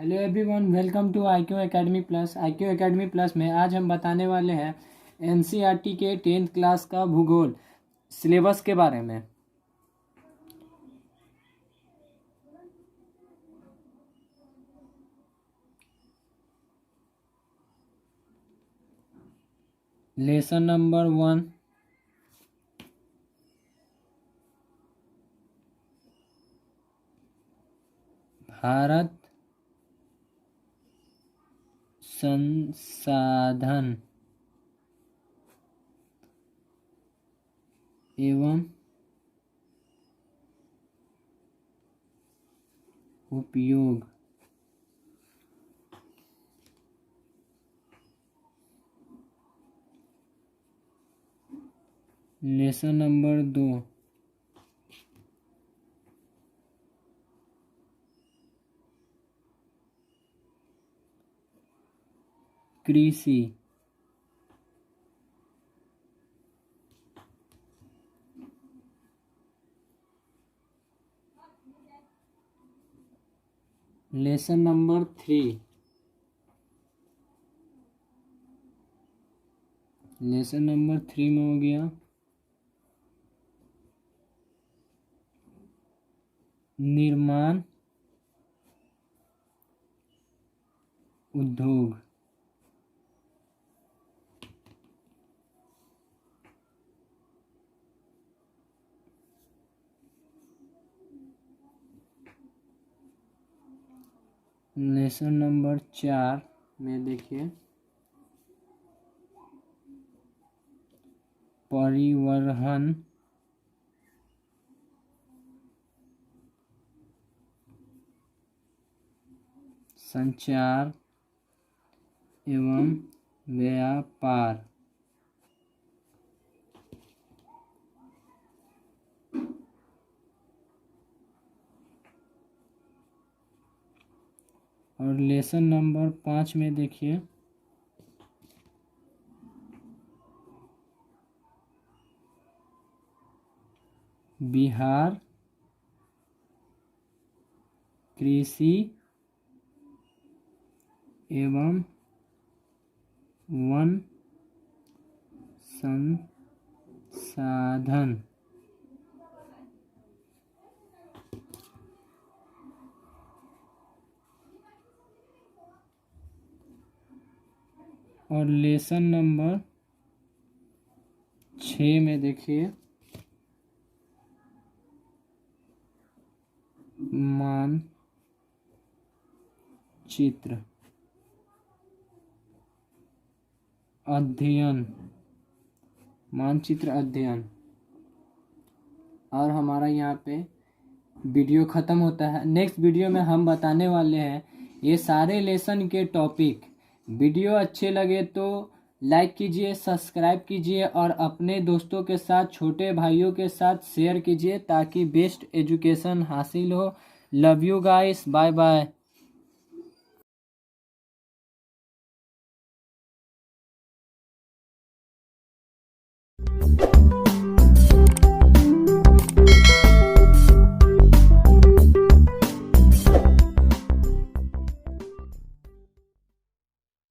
Hello everyone, welcome to IQ academy plus. IQ academy plus में आज हम बताने वाले हैं NCERT के 10th क्लास का भूगोल सिलेबस के बारे में। लेसन नंबर 1, भारत संसाधन एवं उपयोग। लेसन नंबर 2, कृषि। लेसन नंबर 3, लेसन नंबर 3 में हो गया निर्माण उद्योग। लेसन नंबर 4 में देखिए परिवहन संचार एवं व्यापार। और लेसन नंबर 5 में देखिए बिहार कृषि एवं वन संसाधन। और लेसन नंबर 6 में देखिए मानचित्र अध्ययन, मानचित्र अध्ययन। और हमारा यहाँ पे वीडियो ख़त्म होता है। नेक्स्ट वीडियो में हम बताने वाले हैं ये सारे लेसन के टॉपिक। वीडियो अच्छे लगे तो लाइक कीजिए, सब्सक्राइब कीजिए और अपने दोस्तों के साथ, छोटे भाइयों के साथ शेयर कीजिए ताकि बेस्ट एजुकेशन हासिल हो। Love you guys, bye bye.